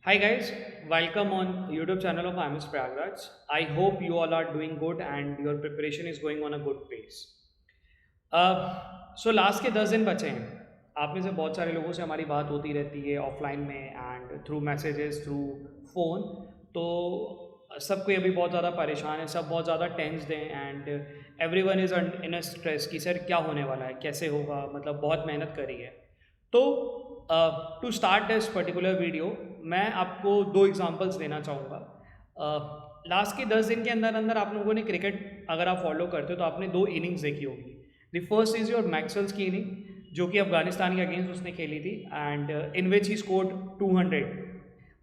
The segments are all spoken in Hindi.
Hi guys, welcome on YouTube channel of IMS Prayagraj. I hope you all are doing good and your preparation is going on a good pace. So last के 10 दिन बचे हैं. आप में से बहुत सारे लोगों से हमारी बात होती रहती है ऑफलाइन में and through messages through phone. तो सब कोई अभी बहुत ज़्यादा परेशान है, सब बहुत ज़्यादा टेंस्ड हैं and every one is in a stress कि सर क्या होने वाला है, कैसे होगा, मतलब बहुत मेहनत करी है. तो to start this particular video मैं आपको दो एग्जांपल्स देना चाहूँगा. लास्ट के 10 दिन के अंदर अंदर आप लोगों ने क्रिकेट अगर आप फॉलो करते हो तो आपने दो इनिंग्स देखी होगी. The first is your Maxwell's की इनिंग जो कि अफगानिस्तान के अगेंस्ट उसने खेली थी and in which he scored 200.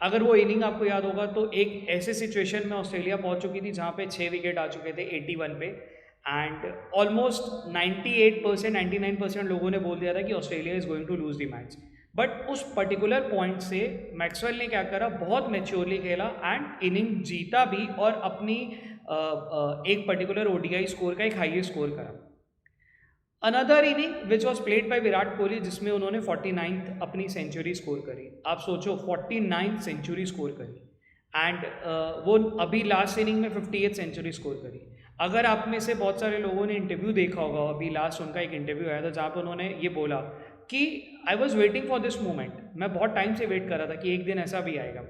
अगर वो इनिंग आपको याद होगा तो एक ऐसे सिचुएशन में ऑस्ट्रेलिया पहुंच चुकी थी जहां पे 6 विकेट आ चुके थे 81 पे एंड ऑलमोस्ट 98% 99% लोगों ने बोल दिया था कि Australia is going to lose the match. But उस पर्टिकुलर पॉइंट से मैक्सवेल ने क्या करा, बहुत मेच्योरली खेला एंड इनिंग जीता भी और अपनी एक पर्टिकुलर ओडीआई स्कोर का एक हाईएस्ट स्कोर करा. Another inning which was played by Virat Kohli जिसमें उन्होंने 49th अपनी सेंचुरी स्कोर करी. आप सोचो 49th सेंचुरी स्कोर करी एंड वो अभी लास्ट इनिंग में 58th सेंचुरी स्कोर करी. अगर आप में से बहुत सारे लोगों ने इंटरव्यू देखा होगा, अभी लास्ट उनका एक इंटरव्यू आया था जहाँ पर उन्होंने ये बोला कि I was waiting for this moment, मैं बहुत टाइम से वेट कर रहा था कि एक दिन ऐसा भी आएगा.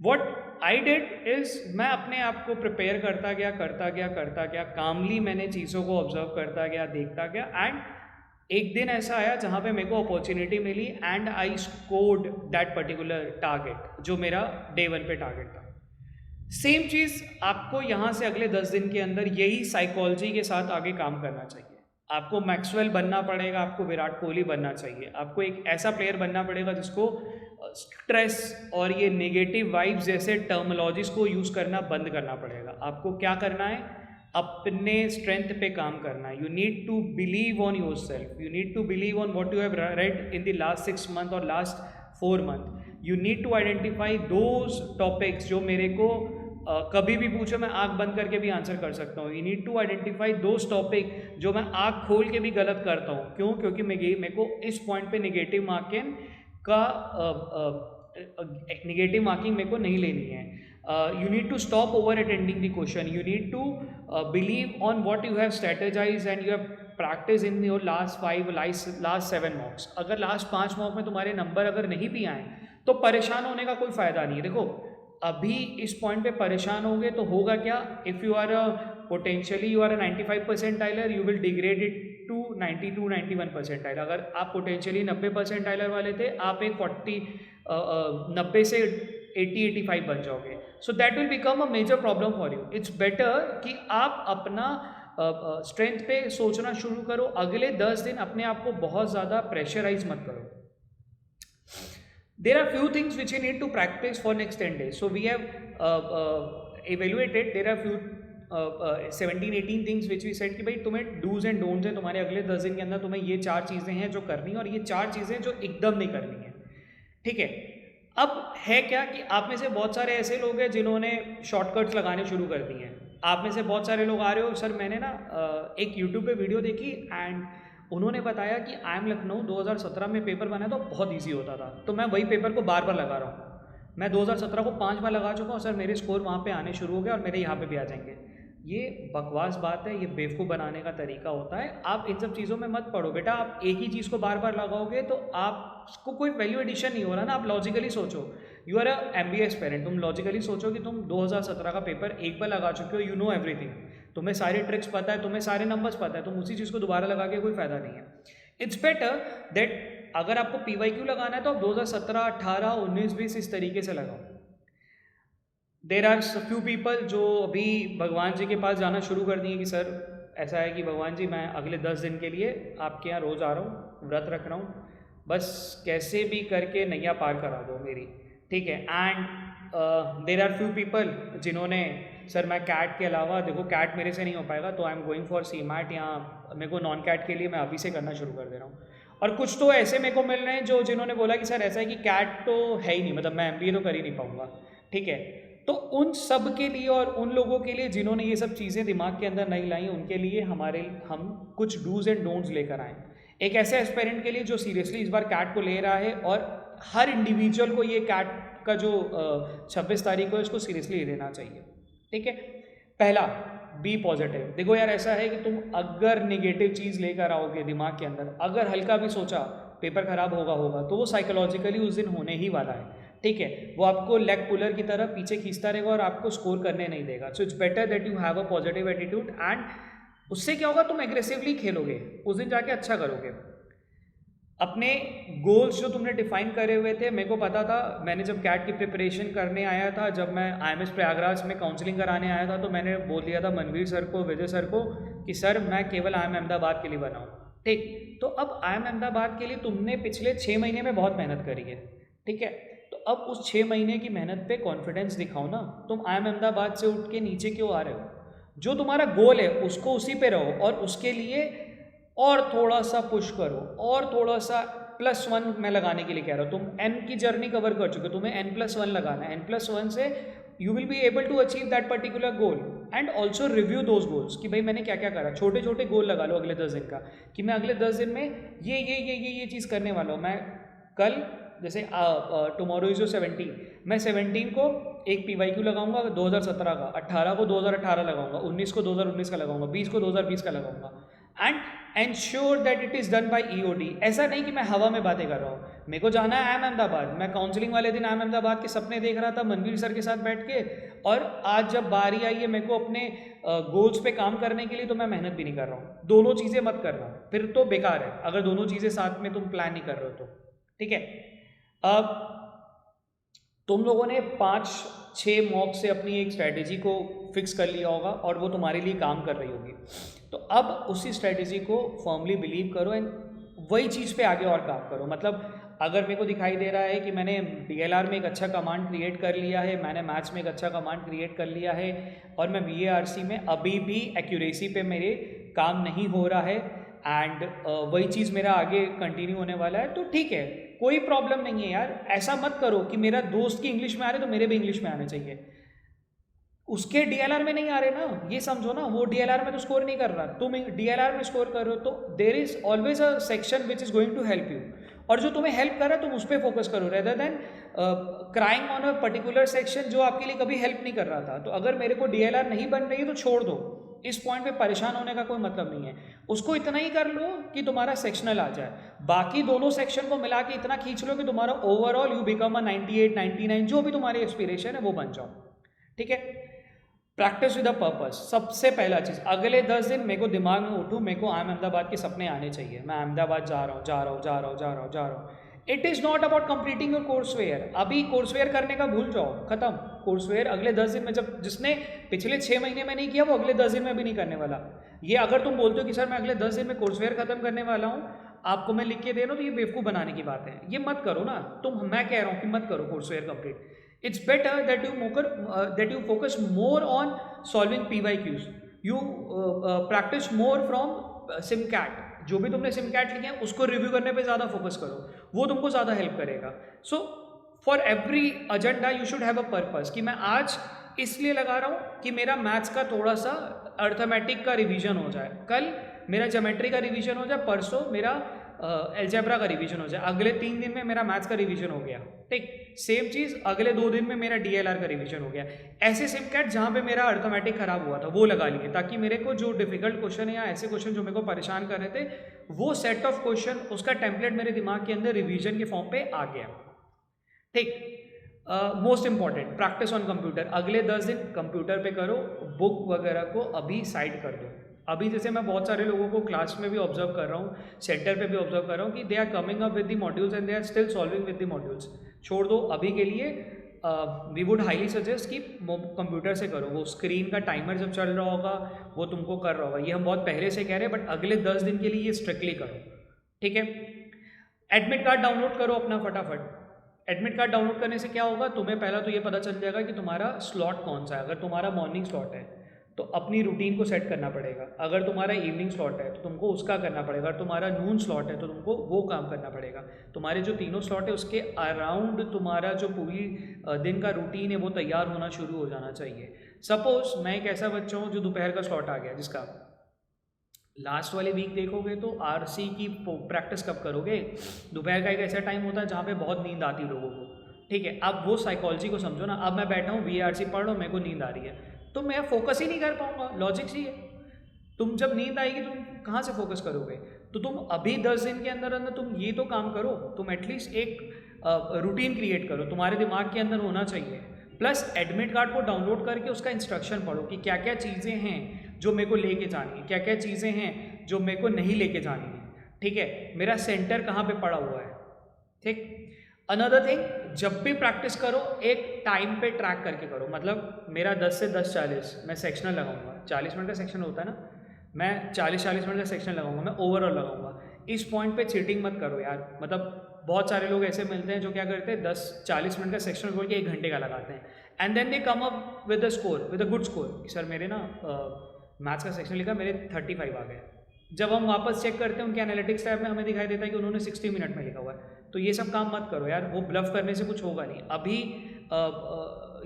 वॉट आई डिड इज मैं अपने आप को प्रिपेयर करता गया कामली मैंने चीज़ों को ऑब्जर्व करता गया, देखता गया एंड एक दिन ऐसा आया जहाँ पे मेरे को अपॉर्चुनिटी मिली and I scored that particular target जो मेरा डे 1 पे टारगेट था. सेम चीज़ आपको यहाँ से अगले 10 दिन के अंदर यही साइकोलॉजी के साथ आगे काम करना चाहिए. आपको मैक्सवेल बनना पड़ेगा, आपको विराट कोहली बनना चाहिए, आपको एक ऐसा प्लेयर बनना पड़ेगा जिसको स्ट्रेस और ये नेगेटिव वाइब्स जैसे टर्मोलॉजीज को यूज़ करना बंद करना पड़ेगा. आपको क्या करना है, अपने स्ट्रेंथ पे काम करना है. You need to believe on yourself, you need to believe on what you have read in the last 6 month और last 4 month. You need to identify those topics जो मेरे को कभी भी पूछो मैं आंख बंद करके भी आंसर कर सकता हूँ. You need to identify those topic जो मैं आंख खोल के भी गलत करता हूँ. क्यों? क्योंकि मेरे को इस पॉइंट पे नेगेटिव मार्किंग का नेगेटिव मार्किंग मेरे को नहीं लेनी है. You need to stop over attending the question. You need to believe on what you have strategize and you have practice in your last 7 mocks. अगर लास्ट 5 मॉक में तुम्हारे नंबर अगर नहीं भी आए तो परेशान होने का कोई फ़ायदा नहीं है. देखो अभी इस पॉइंट पे परेशान होंगे तो होगा क्या, if you are potentially you are a 95 percentiler you will degrade it to 92 91 percentile. अगर आप पोटेंशियली 90 परसेंटाइलर वाले थे आप एक 90 से 80 85 बन जाओगे. So that will become a major problem for you. It's better कि आप अपना स्ट्रेंथ पे सोचना शुरू करो. अगले 10 दिन अपने आप को बहुत ज़्यादा प्रेशराइज मत करो. There are few things which you need to practice for next 10 days. So we have evaluated. There are few 17-18 things which we set कि भाई तुम्हें डूज एंड डोंट्स हैं तुम्हारे अगले 10 दिन के अंदर. तुम्हें ये 4 चीज़ें हैं जो करनी है और ये 4 चीज़ें जो एकदम नहीं करनी है. ठीक है. अब है क्या कि आप में से बहुत सारे ऐसे लोग हैं जिन्होंने शॉर्टकट्स लगाने शुरू कर दिए हैं. आप में से बहुत सारे लोग आ रहे हो, सर मैंने ना एक यूट्यूब पे वीडियो देखी एंड उन्होंने बताया कि IIM लखनऊ 2017 में पेपर बना तो बहुत इजी होता था, तो मैं वही पेपर को बार बार लगा रहा हूँ. मैं 2017 को 5 बार लगा चुका हूँ सर, मेरे स्कोर वहाँ पे आने शुरू हो गए और मेरे यहाँ पे भी आ जाएंगे. ये बकवास बात है, ये बेवकूफ़ बनाने का तरीका होता है. आप इन सब चीज़ों में मत पड़ो बेटा. आप एक ही चीज़ को बार बार लगाओगे तो आपको कोई वैल्यू एडिशन नहीं हो रहा ना. आप लॉजिकली सोचो. You are a MBA aspirant. तुम लॉजिकली सोचो कि तुम 2017 का पेपर एक बार लगा चुके हो. You know everything. तुम्हें सारे ट्रिक्स पता है, तुम्हें सारे नंबर्स पता है. तुम उसी चीज़ को दोबारा लगा के कोई फ़ायदा नहीं है. इट्स बेटर दैट अगर आपको PYQ लगाना है तो आप 2017 18 19 20 इस तरीके से लगाओ. देर आर फ्यू पीपल जो अभी भगवान जी के पास जाना शुरू कर दिए कि सर ऐसा है कि भगवान जी मैं अगले 10 दिन के लिए आपके यहाँ रोज़ आ रहा हूँ, व्रत रख रहा हूँ, बस कैसे भी करके नैया पार करा दो मेरी. ठीक है. And there are few people जिन्होंने सर मैं कैट के अलावा, देखो कैट मेरे से नहीं हो पाएगा तो I am going for CMAT, या मेरे को नॉन कैट के लिए मैं अभी से करना शुरू कर दे रहा हूँ. और कुछ तो ऐसे मेरे को मिल रहे हैं जो जिन्होंने बोला कि सर ऐसा है कि कैट तो है ही नहीं, मतलब मैं MBA तो कर ही नहीं पाऊँगा. ठीक है. तो उन सब के लिए और उन लोगों के लिए जिन्होंने ये सब चीज़ें दिमाग के अंदर नहीं लाई, उनके लिए हम कुछ डूज एंड डोंट्स लेकर आए. एक ऐसे एस्पेरेंट के लिए जो सीरियसली इस बार कैट को ले रहा है और हर इंडिविजुअल को ये कैट का जो 26 तारीख को इसको सीरियसली लेना चाहिए। ठीक है, पहला बी पॉजिटिव। देखो यार, ऐसा है कि तुम अगर नेगेटिव चीज़ लेकर आओगे दिमाग के अंदर, अगर हल्का भी सोचा पेपर खराब होगा तो वो साइकोलॉजिकली उस दिन होने ही वाला है। ठीक है, वो आपको लेग पुलर की तरह पीछे खींचता रहेगा और आपको स्कोर करने नहीं देगा। So it's better that you have a positive attitude, and उससे क्या होगा, तुम एग्रेसिवली खेलोगे, उस दिन जाके अच्छा करोगे। अपने गोल्स जो तुमने डिफाइन करे हुए थे, मेरे को पता था, मैंने जब कैट की प्रिपरेशन करने आया था, जब मैं IMS प्रयागराज में काउंसलिंग कराने आया था, तो मैंने बोल दिया था मनवीर सर को, विजय सर को, कि सर मैं केवल IIM अहमदाबाद के लिए बना हूँ। ठीक, तो अब IIM अहमदाबाद के लिए तुमने पिछले 6 महीने में बहुत मेहनत करी है। ठीक है, तो अब उस 6 महीने की मेहनत पे कॉन्फिडेंस दिखाओ ना। तुम IIM अहमदाबाद से उठ के नीचे क्यों आ रहे हो? जो तुम्हारा गोल है उसको उसी पे रहो, और उसके लिए और थोड़ा सा पुश करो, और थोड़ा सा +1 मैं लगाने के लिए कह रहा हूँ। तुम n की जर्नी कवर कर चुके हो, तुम्हें n+1 लगाना है। n+1 से you will be able to achieve that particular goal, and also review those goals कि भाई मैंने क्या क्या करा। छोटे छोटे गोल लगा लो अगले 10 दिन का, कि मैं अगले 10 दिन में ये चीज़ करने वाला हूँ। मैं कल जैसे टुमारो इज 17, मैं 17 को एक PYQ लगाऊंगा 2017 का, 18 को 2018 लगाऊंगा, 19 को 2019 का लगाऊंगा, 20 को 2020 का लगाऊंगा, and ensure that it is done by EOD। ऐसा नहीं कि मैं हवा में बातें कर रहा हूँ। मेरे को जाना है IIM अहमदाबाद। मैं काउंसलिंग वाले दिन IIM अहमदाबाद के सपने देख रहा था मनवीर सर के साथ बैठ के, और आज जब बारी आई है मेरे को अपने गोल्स पे काम करने के लिए, तो मैं मेहनत भी नहीं कर रहा हूँ। दोनों चीज़ें मत करना, फिर तो बेकार है अगर दोनों चीज़ें साथ में तुम प्लान नहीं कर रहे हो तो। ठीक है, अब तुम लोगों ने 5-6 मॉक से अपनी एक स्ट्रैटेजी को फिक्स कर लिया होगा, और वो तुम्हारे लिए काम कर रही होगी। तो अब उसी स्ट्रैटेजी को फर्मली बिलीव करो, एंड वही चीज़ पे आगे और काम करो। मतलब अगर मेरे को दिखाई दे रहा है कि मैंने DLR में एक अच्छा कमांड क्रिएट कर लिया है, मैंने मैथ्स में एक अच्छा कमांड क्रिएट कर लिया है, और मैं VARC में अभी भी एक्यूरेसी पे मेरे काम नहीं हो रहा है, एंड वही चीज़ मेरा आगे कंटिन्यू होने वाला है, तो ठीक है, कोई प्रॉब्लम नहीं है यार। ऐसा मत करो कि मेरा दोस्त की इंग्लिश में आ रहे तो मेरे भी इंग्लिश में आने चाहिए। उसके DLR में नहीं आ रहे ना, ये समझो ना, वो DLR में तो स्कोर नहीं कर रहा, तुम DLR में स्कोर कर रहे हो, तो there is always a section which is going to help you, और जो तुम्हें हेल्प कर रहा है तुम उस पर फोकस करो, rather than crying on a particular section जो आपके लिए कभी हेल्प नहीं कर रहा था। तो अगर मेरे को DLR नहीं बन रही है तो छोड़ दो, इस पॉइंट पे परेशान होने का कोई मतलब नहीं है। उसको इतना ही कर लो कि तुम्हारा सेक्शनल आ जाए, बाकी दोनों सेक्शन को मिला के इतना खींच लो कि तुम्हारा ओवरऑल यू बिकम अ 98, 99, जो भी तुम्हारी एस्पिरेशन है वो बन जाओ। ठीक है, प्रैक्टिस विद अ पर्पस, सबसे पहला चीज़। अगले 10 दिन मेरे को दिमाग में उठूँ, मेरे को IIM अहमदाबाद के सपने आने चाहिए, मैं अहमदाबाद जा रहा हूँ। It is not about completing your courseware. अभी कोर्स वेयर करने का भूल जाओ, खत्म। कोर्स वेयर अगले 10 दिन में, जब जिसने पिछले 6 महीने में नहीं किया वो अगले 10 दिन में भी नहीं करने वाला। ये अगर तुम बोलते हो कि सर मैं अगले 10 दिन में कोर्स वेयर खत्म करने वाला हूँ, आपको मैं लिख के दे रहा हूँ, तो ये बेवकूफ़ बनाने की बात है, ये मत करो ना तुम। मैं कह रहा हूँ कि मत करो courseware complete. It's better that you focus more on solving PYQs. You practice more from SimCat. जो भी तुमने SimCat लिखे हैं उसको रिव्यू करने पे ज़्यादा फोकस करो, वो तुमको ज़्यादा हेल्प करेगा। So for every agenda you should have a purpose, कि मैं आज इसलिए लगा रहा हूँ कि मेरा मैथ्स का थोड़ा सा अर्थमेटिक का रिवीजन हो जाए, कल मेरा ज्योमेट्री का रिवीजन हो जाए, परसों मेरा एल्जेब्रा का रिवीजन हो जाए, अगले 3 दिन में मेरा मैथ्स का रिवीजन हो गया। ठीक, सेम चीज़ अगले 2 दिन में मेरा DLR का रिवीजन हो गया। ऐसे SimCat जहाँ पे मेरा अर्थमेटिक खराब हुआ था वो लगा लिए, ताकि मेरे को जो डिफिकल्ट क्वेश्चन है या ऐसे क्वेश्चन जो मेरे को परेशान कर रहे थे, वो सेट ऑफ क्वेश्चन, उसका टेम्पलेट मेरे दिमाग के अंदर रिवीजन के फॉर्म पे आ गया। ठीक, most important, practice on computer. अगले 10 दिन कंप्यूटर पे करो, बुक वगैरह को अभी साइड कर दो। अभी जैसे मैं बहुत सारे लोगों को क्लास में भी ऑब्जर्व कर रहा हूँ, सेंटर पे भी ऑब्जर्व कर रहा हूँ, कि they are coming up with the modules and they are still solving with the modules. छोड़ दो अभी के लिए। वी वुड हाईली सजेस्ट कि कंप्यूटर से करो, वो स्क्रीन का टाइमर जब चल रहा होगा वो तुमको कर रहा होगा। ये हम बहुत पहले से कह रहे हैं, बट अगले 10 दिन के लिए ये स्ट्रिक्टली करो। ठीक है, एडमिट कार्ड डाउनलोड करो अपना फटाफट। एडमिट कार्ड डाउनलोड करने से क्या होगा, तुम्हें पहला तो ये पता चल जाएगा कि तुम्हारा स्लॉट कौन सा है। अगर तुम्हारा मॉर्निंग स्लॉट है तो अपनी रूटीन को सेट करना पड़ेगा, अगर तुम्हारा इवनिंग स्लॉट है तो तुमको उसका करना पड़ेगा, अगर तुम्हारा नून स्लॉट है तो तुमको वो काम करना पड़ेगा। तुम्हारे जो तीनों स्लॉट है उसके अराउंड तुम्हारा जो पूरी दिन का रूटीन है वो तैयार होना शुरू हो जाना चाहिए। सपोज मैं एक ऐसा बच्चा हूँ जो दोपहर का स्लॉट आ गया, जिसका लास्ट वाली वीक देखोगे तो RC की प्रैक्टिस कब करोगे, दोपहर का एक ऐसा टाइम होता है जहाँ पे बहुत नींद आती है लोगों को, ठीक है, अब वो साइकोलॉजी को समझो ना। अब मैं बैठा हूँ VARC पढ़ रहा हूँ, मेरे को नींद आ रही है, तो मैं फोकस ही नहीं कर पाऊंगा। लॉजिक ही है, तुम जब नींद आएगी तुम कहाँ से फोकस करोगे? तो तुम अभी 10 दिन के अंदर अंदर तुम ये तो काम करो, तुम एटलीस्ट एक रूटीन क्रिएट करो, तुम्हारे दिमाग के अंदर होना चाहिए। प्लस एडमिट कार्ड को डाउनलोड करके उसका इंस्ट्रक्शन पढ़ो कि क्या क्या चीज़ें हैं जो मेरे को लेके जानी है, क्या क्या चीज़ें हैं जो मेरे को नहीं लेके जानी है। ठीक है, मेरा सेंटर कहाँ पे पड़ा हुआ है। ठीक, अनदर थिंग, जब भी प्रैक्टिस करो एक टाइम पे ट्रैक करके करो। मतलब मेरा 10 से 10:40 मैं सेक्शनल लगाऊंगा, 40 मिनट का सेक्शन होता है ना, मैं 40-40 मिनट का सेक्शन लगाऊंगा, मैं ओवरऑल लगाऊंगा। इस पॉइंट पे चीटिंग मत करो यार। मतलब बहुत सारे लोग ऐसे मिलते हैं जो क्या करते हैं 10-40 मिनट का सेक्शन बोल के 1 घंटे का लगाते हैं, and then they come up with a score, with a good score. Sir मेरे ना मैथ्स का सेक्शन लिखा, मेरे 35 आ गए। जब हम वापस चेक करते हैं उनके एनालिटिक्स टैब में, हमें दिखाई देता है कि उन्होंने 60 मिनट में लिखा हुआ है। तो ये सब काम मत करो यार, वो ब्लफ करने से कुछ होगा नहीं। अभी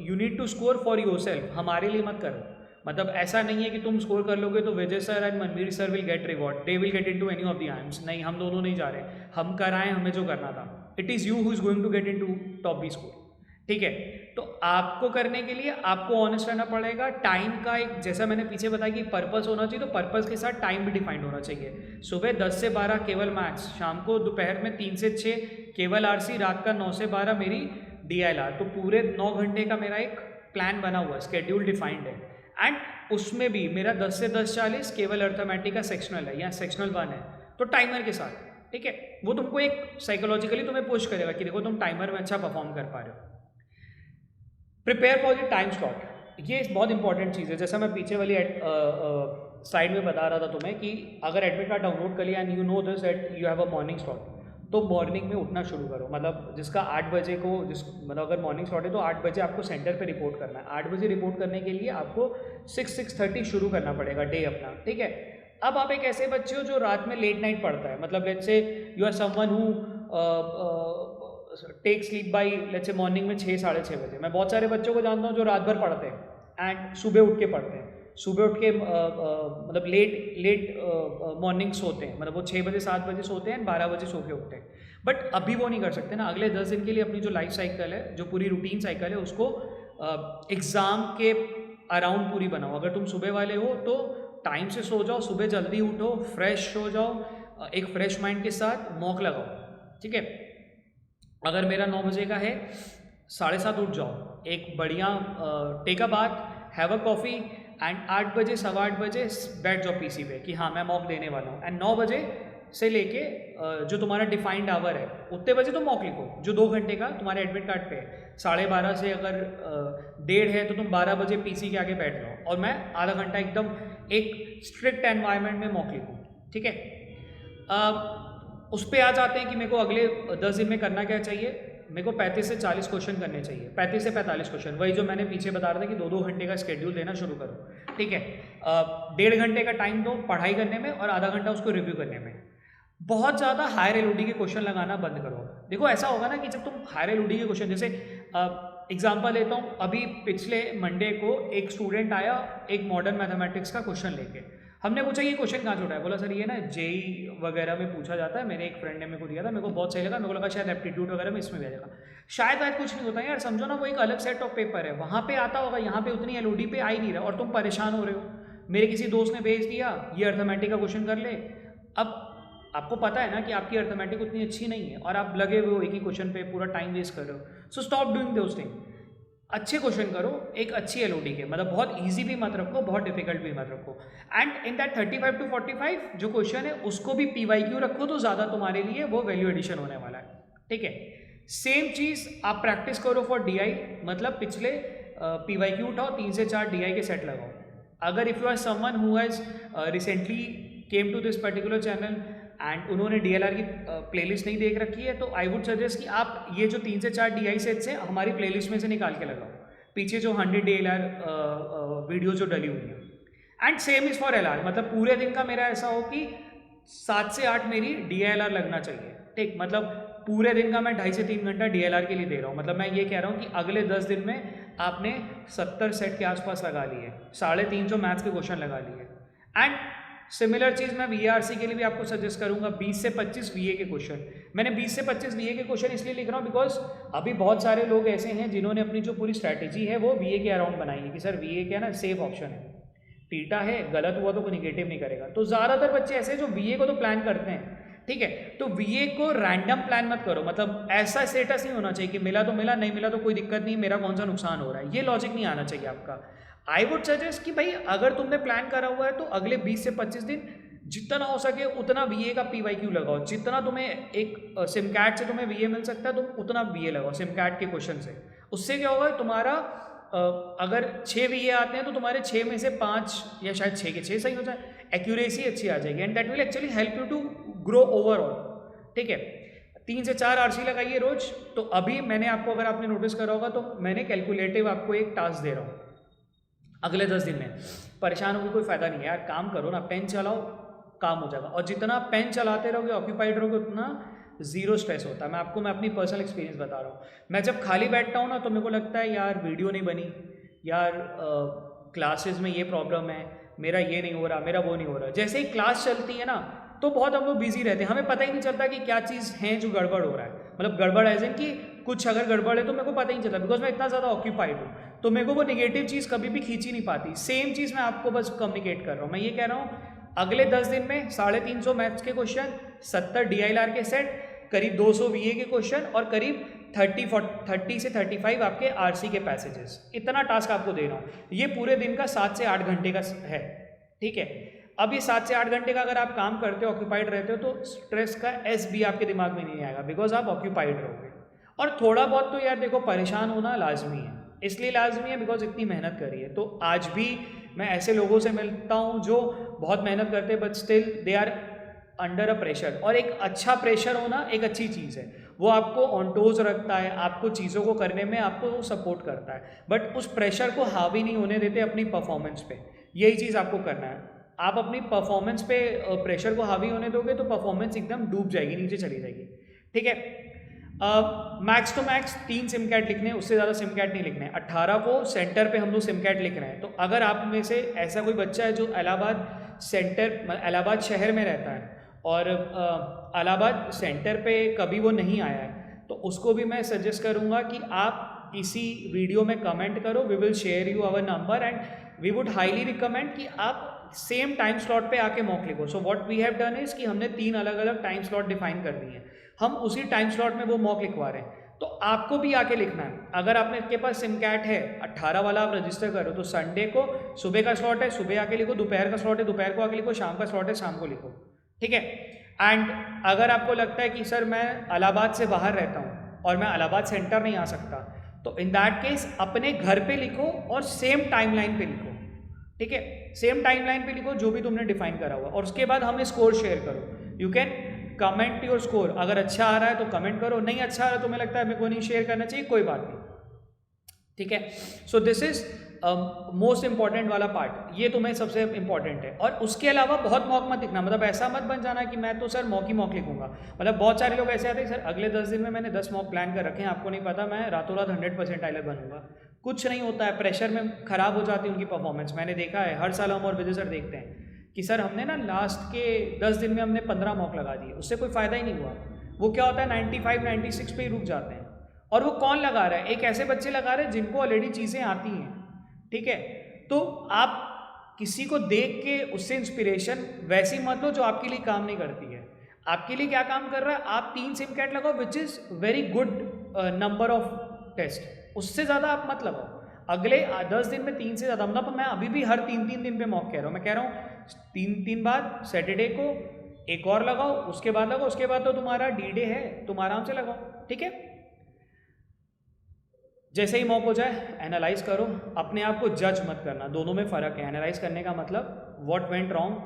you need to score for yourself, हमारे लिए मत करो। मतलब ऐसा नहीं है कि तुम स्कोर कर लोगे तो Vijay sir and Manveer sir will get reward, they will get into any of the IIMs. नहीं, हम दोनों नहीं जा रहे, हम कराएं हमें जो करना था। It is you who is going to get into top B score. ठीक है, तो आपको करने के लिए आपको ऑनेस्ट रहना पड़ेगा। टाइम का एक, जैसा मैंने पीछे बताया कि पर्पस होना चाहिए, तो पर्पस के साथ टाइम भी डिफाइंड होना चाहिए। सुबह 10 से 12 केवल मैथ्स, शाम को दोपहर में 3 से 6 केवल आरसी, रात का 9 से 12 मेरी DILR। तो पूरे 9 घंटे का मेरा एक प्लान बना हुआ है, स्केड्यूल डिफाइंड है। एंड उसमें भी मेरा 10 से 10:40 केवल अर्थमेटिक का सेक्शनल है या सेक्शनल 1 है, तो टाइमर के साथ। ठीक है, वो तुमको एक साइकोलॉजिकली तुम्हें पुश करेगा कि देखो तुम टाइमर में अच्छा परफॉर्म कर पा रहे हो। Prepare for the time slot, ये बहुत इंपॉर्टेंट चीज़ है। जैसा मैं पीछे वाली साइड में बता रहा था तुम्हें कि अगर एडमिट कार्ड डाउनलोड कर लिया and you know this that you have a morning slot, तो मॉर्निंग में उठना शुरू करो। मतलब जिसका 8 बजे को मतलब अगर मॉर्निंग स्लॉट है तो 8 बजे आपको सेंटर पे रिपोर्ट करना है। 8 बजे रिपोर्ट करने के लिए आपको 6-6:30 शुरू करना पड़ेगा डे अपना। ठीक है, अब आप एक ऐसे बच्चे हो जो रात में लेट नाइट पढ़ता है, मतलब let's say you are someone who take sleep by let's say morning में 6-6:30 बजे। मैं बहुत सारे बच्चों को जानता हूँ जो रात भर पढ़ते हैं एंड सुबह उठ के पढ़ते हैं। सुबह उठ के मतलब लेट मॉर्निंग सोते हैं, मतलब वो 6 बजे 7 बजे सोते हैं, 12 बजे सो के उठते हैं। बट अभी वो नहीं कर सकते ना। अगले 10 दिन के लिए अपनी जो लाइफ साइकिल है, जो पूरी रूटीन साइकिल है, उसको एग्ज़ाम के अराउंड पूरी बनाओ। अगर तुम सुबह वाले हो तो टाइम से सो जाओ, सुबह जल्दी उठो, फ्रेश हो जाओ, एक फ्रेश माइंड के साथ मॉक लगाओ। ठीक है, अगर मेरा 9 बजे का है, 7:30 उठ जाओ, एक बढ़िया take a bath, have a coffee and 8 बजे 8:15 बजे बैठ जाओ PC पे कि हाँ मैं मॉक देने वाला हूँ। एंड 9 बजे से लेके जो तुम्हारा डिफाइंड आवर है उतने बजे तो मॉक लिखो, जो 2 घंटे का तुम्हारे एडमिट कार्ड पे है। 12:30 से अगर 1:30 है तो तुम 12 बजे PC के आगे बैठ जाओ और मैं आधा घंटा एकदम एक स्ट्रिक्ट एनवायरनमेंट में मॉक लिखूँ। ठीक है, उस पर आ जाते हैं कि मेरे को अगले 10 दिन में करना क्या चाहिए। मेरे को 35 से 40 क्वेश्चन करने चाहिए, 35 से 45 क्वेश्चन, वही जो मैंने पीछे बता रहा था कि 2-2 घंटे का स्केड्यूल देना शुरू करो। ठीक है, 1.5 घंटे का टाइम दो पढ़ाई करने में और आधा घंटा उसको रिव्यू करने में। बहुत ज़्यादा हायर LOD के क्वेश्चन लगाना बंद करो। देखो ऐसा होगा ना कि जब तुम हायर LOD के क्वेश्चन, जैसे एग्जाम्पल लेता हूँ, अभी पिछले मंडे को एक स्टूडेंट आया एक मॉडर्न मैथमेटिक्स का क्वेश्चन लेके। हमने पूछा ये क्वेश्चन कहाँ छोड़ा है, बोला सर ये ना JEE वगैरह में पूछा जाता है, मेरे एक फ्रेंड ने मेरे को दिया था, मेरे को बहुत सही लगा, मेरे को लगा शायद एप्टीट्यूड वगैरह में इसमें भी आ जाएगा। शायद कुछ नहीं होता यार, समझो ना वो एक अलग सेट ऑफ पेपर है, वहाँ पे आता होगा, यहाँ पे उतनी LOD पे आ ही नहीं रहा और तुम परेशान हो रहे हो। मेरे किसी दोस्त ने भेज दिया ये अर्थमेटिक का क्वेश्चन कर ले। अब आपको पता है ना कि आपकी अर्थमेटिक उतनी अच्छी नहीं है और आप लगे हुए हो एक ही क्वेश्चन पे, पूरा टाइम वेस्ट कर रहे हो। So stop doing those thing, अच्छे क्वेश्चन करो, एक अच्छी LOD के, मतलब बहुत इजी भी मत रखो, बहुत डिफिकल्ट भी मत रखो। एंड इन दैट 35 to 45 जो क्वेश्चन है उसको भी PYQ रखो, तो ज़्यादा तुम्हारे लिए वो वैल्यू एडिशन होने वाला है। ठीक है, सेम चीज़ आप प्रैक्टिस करो फॉर DI, मतलब पिछले PYQ उठाओ, 3 से 4 DI के सेट लगाओ। अगर if you are someone who has recently came to this particular channel and उन्होंने DLR की प्लेलिस्ट नहीं देख रखी है, तो आई वुड सजेस्ट कि आप ये जो 3 से 4 DI सेट्स हैं हमारी प्लेलिस्ट में से निकाल के लगाओ, पीछे जो 100 DLR वीडियो जो डली हुई है। And same is for LR, मतलब पूरे दिन का मेरा ऐसा हो कि 7 से 8 मेरी DLR लगना चाहिए। ठीक, मतलब पूरे दिन का मैं 2.5 से 3 घंटा DLR के लिए दे रहा हूँ। मतलब मैं ये कह रहा हूँ कि अगले 10 दिन में आपने 70 सेट के आसपास लगा लिए, 350 मैथ्स के क्वेश्चन लगा लिए। एंड सिमिलर चीज़ मैं वीआरसी के लिए भी आपको सजेस्ट करूंगा, 20 से 25 वीए के क्वेश्चन। मैंने 20 से 25 वीए के क्वेश्चन इसलिए लिख रहा हूँ बिकॉज अभी बहुत सारे लोग ऐसे हैं जिन्होंने अपनी जो पूरी स्ट्रैटेजी है वो वीए के अराउंड बनाई है कि सर वीए क्या ना सेफ ऑप्शन है, थीटा है, गलत हुआ तो कोई निगेटिव नहीं करेगा। तो ज़्यादातर बच्चे ऐसे हैं जो वीए को तो प्लान करते हैं, ठीक है। तो वीए को रैंडम प्लान मत करो, मतलब ऐसा स्टेटस नहीं होना चाहिए कि मिला तो मिला, नहीं मिला तो कोई दिक्कत नहीं, मेरा कौन सा नुकसान हो रहा है, ये लॉजिक नहीं आना चाहिए आपका। आई वुड सजेस्ट कि भाई अगर तुमने प्लान करा हुआ है तो अगले 20 से 25 दिन जितना हो सके उतना वीए का पीवाईक्यू लगाओ, जितना तुम्हें एक सिमकैट से तुम्हें वीए मिल सकता है तुम उतना वीए लगाओ सिमकैट के क्वेश्चन से। उससे क्या होगा, तुम्हारा अगर 6 वीए आते हैं तो तुम्हारे 6 में से 5 या शायद 6 के 6 सही हो जाए, एक्यूरेसी अच्छी आ जाएगी and that will actually help you to grow overall, ठीक है। 3 से 4 आरसी लगाइए रोज। तो अभी मैंने आपको, अगर आपने नोटिस करा होगा तो मैंने कैलकुलेटिव आपको एक टास्क दे रहा हूँ अगले 10 दिन में। परेशान होकर कोई फायदा नहीं है यार, काम करो ना, पेन चलाओ, काम हो जाएगा। और जितना पेन चलाते रहोगे, ऑक्यूपाइड रहोगे, उतना जीरो स्ट्रेस होता है। मैं अपनी पर्सनल एक्सपीरियंस बता रहा हूँ। मैं जब खाली बैठता हूँ ना तो मेरे को लगता है यार वीडियो नहीं बनी, यार क्लासेस में ये प्रॉब्लम है, मेरा ये नहीं हो रहा, मेरा वो नहीं हो रहा। जैसे ही क्लास चलती है ना तो बहुत हम लोग बिजी रहते हैं, हमें पता ही नहीं चलता कि क्या चीज़ है जो गड़बड़ हो रहा है। मतलब गड़बड़ एज इन कि कुछ अगर गड़बड़ है तो मेरे को पता ही नहीं चलता बिकॉज मैं इतना ज़्यादा ऑक्यूपाइड हूँ। तो मेरे को वो निगेटिव चीज़ कभी भी खींच ही नहीं पाती। सेम चीज़ मैं आपको बस कम्युनिकेट कर रहा हूँ। मैं ये कह रहा हूँ अगले 10 दिन में 350 मैथ्स के क्वेश्चन, 70 DILR के सेट, करीब 200 VA के क्वेश्चन और करीब 30 से 35 आपके RC के पैसेजेस। इतना टास्क आपको दे रहा हूँ। ये पूरे दिन का 7 से 8 घंटे का है, ठीक है। अब ये 7 से 8 घंटे का अगर आप काम करते हो, ऑक्यूपाइड रहते हो, तो स्ट्रेस का एस भी आपके दिमाग में नहीं आएगा बिकॉज आप ऑक्यूपाइड रहोगे। और थोड़ा बहुत तो यार देखो परेशान होना लाजमी है, इसलिए लाजमी है बिकॉज इतनी मेहनत करी है। तो आज भी मैं ऐसे लोगों से मिलता हूँ जो बहुत मेहनत करते हैं but still they are under a pressure. और एक अच्छा प्रेशर होना एक अच्छी चीज़ है, वो आपको ऑन टोज रखता है, आपको चीज़ों को करने में आपको सपोर्ट करता है, बट उस प्रेशर को हावी नहीं होने देते अपनी परफॉर्मेंस पे। यही चीज़ आपको करना है। आप अपनी परफॉर्मेंस पे प्रेशर को हावी होने दोगे तो परफॉर्मेंस एकदम डूब जाएगी, नीचे चली जाएगी, ठीक है। Max to max 3 SIM card लिखने हैं, उससे ज़्यादा सिम कार्ड नहीं लिखने हैं। 18 को सेंटर पे हम लोग सिम कार्ड लिख रहे हैं। तो अगर आप में से ऐसा कोई बच्चा है जो इलाहाबाद सेंटर, इलाहाबाद शहर में रहता है और इलाहाबाद सेंटर पे कभी वो नहीं आया है, तो उसको भी मैं सजेस्ट करूँगा कि आप इसी वीडियो में कमेंट करो, we will share you our number and we would highly recommend कि आप सेम टाइम स्लॉट पे आके मॉक लिखो। So what we have done is कि हमने 3 अलग अलग टाइम स्लॉट डिफाइन कर दिए हैं, हम उसी टाइम स्लॉट में वो मॉक लिखवा रहे हैं। तो आपको भी आके लिखना है। अगर आपने के पास सिम कैट है, 18 वाला आप रजिस्टर करो, तो संडे को सुबह का स्लॉट है, सुबह आके लिखो, दोपहर का स्लॉट है, दोपहर को आके लिखो, शाम का स्लॉट है, शाम को लिखो, ठीक है। एंड अगर आपको लगता है कि सर मैं इलाहाबाद से बाहर रहता हूँ और मैं इलाहाबाद सेंटर नहीं आ सकता, तो इन दैट केस अपने घर पे लिखो और सेम टाइमलाइन पे लिखो, ठीक है। सेम टाइमलाइन पे लिखो जो भी तुमने डिफाइन करा हुआ, और उसके बाद हमें स्कोर शेयर करो। You can comment your score. अगर अच्छा आ रहा है तो कमेंट करो, नहीं अच्छा आ रहा है तुम्हें लगता है मेरे को नहीं शेयर करना चाहिए, कोई बात नहीं, ठीक है। So this is most important वाला पार्ट, ये तुम्हें सबसे इंपॉर्टेंट है। और उसके अलावा बहुत मॉक मत लिखना, मतलब ऐसा मत बन जाना कि मैं तो सर मॉक ही मॉक लिखूंगा। मतलब बहुत सारे लोग ऐसे आते हैं सर अगले 10 दिन में मैंने 10 मॉक प्लान कर रखे हैं, आपको नहीं पता मैं रातों रात 100% टाइलर बनूंगा। कुछ नहीं होता है, प्रेशर में खराब हो जाती है उनकी परफॉर्मेंस। मैंने देखा है, हर साल हम और विजय सर देखते हैं कि सर हमने ना लास्ट के 10 दिन में हमने 15 मॉक लगा दिए, उससे कोई फ़ायदा ही नहीं हुआ। वो क्या होता है 95 96 पे ही रुक जाते हैं। और वो कौन लगा रहा है? एक ऐसे बच्चे लगा रहे हैं जिनको ऑलरेडी चीज़ें आती हैं, ठीक है। तो आप किसी को देख के उससे इंस्पिरेशन वैसी मत लो जो आपके लिए काम नहीं करती है। आपके लिए क्या काम कर रहा है, आप 3 सिम कैट लगाओ which is very good number of test, उससे ज़्यादा आप मत लगाओ। अगले 10 दिन में 3 से ज़्यादा, मतलब मैं अभी भी हर 3-3 दिन पे मॉक कह रहा हूँ। मैं कह रहा हूँ 3 बाद सैटरडे को एक और लगाओ, उसके बाद लगाओ, उसके बाद तो तुम्हारा D-Day है, तुम आराम से लगाओ, ठीक है। जैसे ही मॉक हो जाए एनालाइज करो, अपने आप को जज मत करना, दोनों में फ़र्क है। एनालाइज करने का मतलब what went wrong,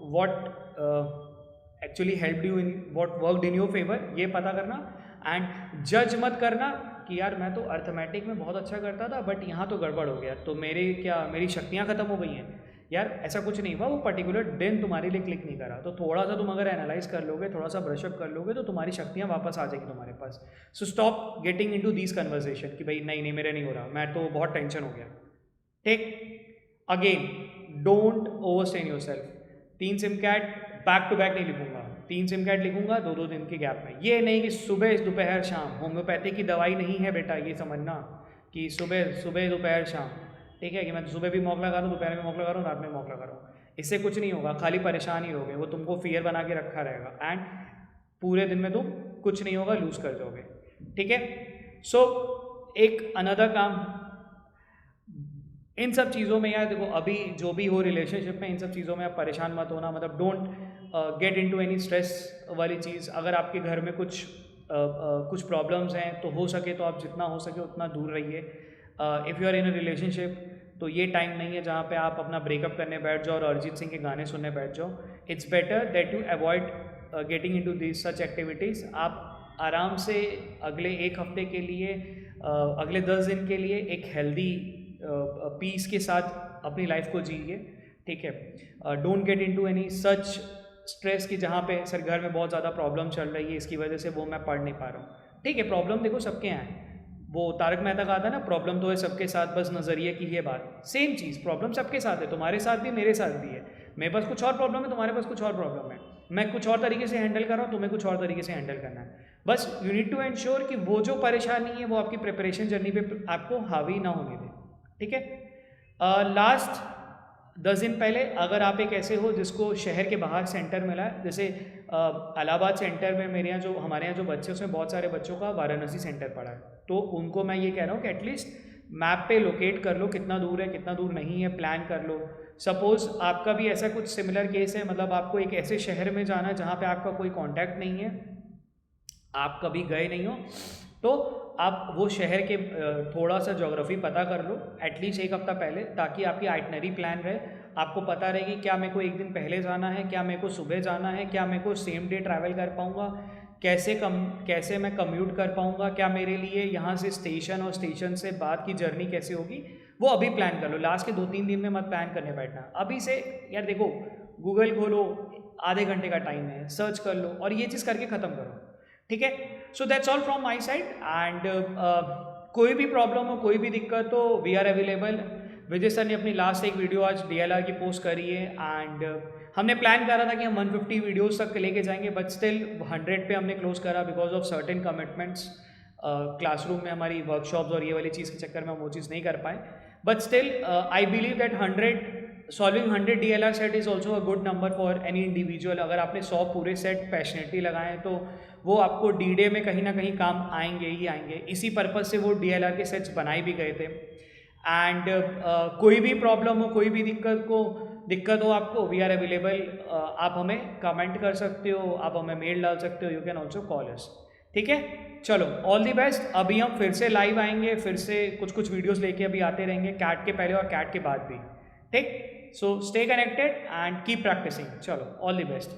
what actually helped you in, what worked in your favour, ये पता करना। एंड जज मत करना कि यार मैं तो अर्थमेटिक में बहुत अच्छा करता था बट यहाँ तो गड़बड़ हो गया, तो मेरी शक्तियाँ ख़त्म हो गई हैं। यार ऐसा कुछ नहीं हुआ, वो पर्टिकुलर दिन तुम्हारे लिए क्लिक नहीं करा। तो थोड़ा सा तुम अगर एनालाइज कर लोगे, थोड़ा सा ब्रशअप कर लोगे, तो तुम्हारी शक्तियाँ वापस आ जाएगी तुम्हारे पास। So stop getting into these conversation कि भाई नहीं मेरे नहीं हो रहा, मैं तो बहुत टेंशन हो गया। Take again, don't over strain yourself. 3 SIM card back to back नहीं लिखूंगा, 3 सिम कार्ड लिखूंगा 2-2 दिन के गैप में। ये नहीं कि सुबह दोपहर शाम, होम्योपैथी की दवाई नहीं है बेटा, ये समझना कि सुबह सुबह दोपहर शाम, ठीक है, कि मैं सुबह भी मॉक लगा रहा हूँ, दोपहर में मॉक लगा रहा हूँ, रात में मॉक लगा रहा हूँ, इससे कुछ नहीं होगा, खाली परेशान ही होगे, वो तुमको फियर बना के रखा रहेगा एंड पूरे दिन में तुम कुछ नहीं होगा, लूज कर जाओगे, ठीक है। सो एक अनदर काम, इन सब चीज़ों में यार देखो, अभी जो भी हो रिलेशनशिप में, इन सब चीज़ों में आप परेशान मत होना, मतलब don't get into any stress वाली चीज़। अगर आपके घर में कुछ प्रॉब्लम्स हैं तो हो सके तो आप जितना हो सके उतना दूर रहिए। If you are in a relationship तो ये टाइम नहीं है जहाँ पे आप अपना ब्रेकअप करने बैठ जाओ और अरिजीत सिंह के गाने सुनने बैठ जाओ। It's better that you avoid getting into this such activities. आप आराम से अगले 1 हफ्ते के लिए, अगले 10 दिन के लिए एक हेल्दी पीस के साथ अपनी लाइफ को जिए, ठीक है। Don't get into any such stress कि जहाँ पे सर घर में बहुत ज़्यादा प्रॉब्लम चल रही है, इसकी वजह से वो मैं पढ़ नहीं पा रहा हूँ, ठीक है। प्रॉब्लम देखो सबके यहाँ है, वो तारक मेहता का आता है ना, प्रॉब्लम तो है सबके साथ, बस नज़रिए की ये बात, सेम चीज़, प्रॉब्लम सबके साथ है, तुम्हारे साथ भी मेरे साथ भी है, मेरे पास कुछ और प्रॉब्लम है, तुम्हारे पास कुछ और प्रॉब्लम है, मैं कुछ और तरीके से हैंडल कर रहा हूँ, तुम्हें कुछ और तरीके से हैंडल करना है। बस यू नीड टू एंश्योर कि वो जो परेशानी है वो आपकी प्रिपरेशन जर्नी पे आपको हावी ना होने दे, ठीक है। लास्ट 10 दिन पहले अगर आप एक ऐसे हो जिसको शहर के बाहर सेंटर मिला है, जैसे इलाहाबाद सेंटर में मेरे यहाँ जो हमारे यहाँ जो बच्चे, उसमें बहुत सारे बच्चों का वाराणसी सेंटर पड़ा है, तो उनको मैं ये कह रहा हूँ कि एटलीस्ट मैप पे लोकेट कर लो कितना दूर है कितना दूर नहीं है, प्लान कर लो। सपोज़ आपका भी ऐसा कुछ सिमिलर केस है, मतलब आपको एक ऐसे शहर में जाना है जहाँ पे आपका कोई कांटेक्ट नहीं है, आप कभी गए नहीं हो, तो आप वो शहर के थोड़ा सा ज्योग्राफी पता कर लो एटलीस्ट 1 हफ्ता पहले, ताकि आपकी आइटनरी प्लान रहे, आपको पता रहे कि क्या मेरे को एक दिन पहले जाना है, क्या मेरे को सुबह जाना है, क्या मेरे को सेम डे ट्रैवल कर पाऊँगा, कैसे मैं कम्यूट कर पाऊँगा, क्या मेरे लिए यहाँ से स्टेशन और स्टेशन से बाद की जर्नी कैसे होगी, वो अभी प्लान कर लो। लास्ट के 2-3 दिन में मत प्लान करने बैठना, अभी से यार देखो, गूगल खोलो, आधे घंटे का टाइम है, सर्च कर लो और ये चीज़ करके ख़त्म करो, ठीक है। So that's all from my side and कोई भी प्रॉब्लम हो, कोई भी दिक्कत हो, we are available. Vijay sir ने अपनी लास्ट एक वीडियो आज DLR की पोस्ट करी है एंड हमने प्लान करा था कि हम 150 वीडियोस तक लेके जाएंगे, बट स्टिल 100 पे हमने क्लोज करा because of certain commitments. Classroom में हमारी वर्कशॉप्स और ये वाली चीज़ के चक्कर में हम वो चीज़ नहीं कर पाए, but still I believe that 100 DLR set is also a good number for any individual. अगर आपने 100 पूरे सेट पैशनेटली लगाए तो वो आपको D-Day में कहीं ना कहीं काम आएंगे ही आएंगे। इसी पर्पज़ से वो DLR के सेट्स बनाए भी गए थे। एंड कोई भी प्रॉब्लम हो, कोई भी दिक्कत हो आपको, वी आर अवेलेबल। आप हमें कमेंट कर सकते हो, आप हमें मेल डाल सकते हो, यू कैन ऑल्सो कॉल अस, ठीक है। चलो ऑल दी बेस्ट। अभी हम फिर से लाइव आएंगे, फिर से कुछ वीडियोस लेके अभी आते रहेंगे, कैट के पहले और कैट के बाद भी, ठीक। So stay connected and keep practicing. चलो ऑल दी बेस्ट।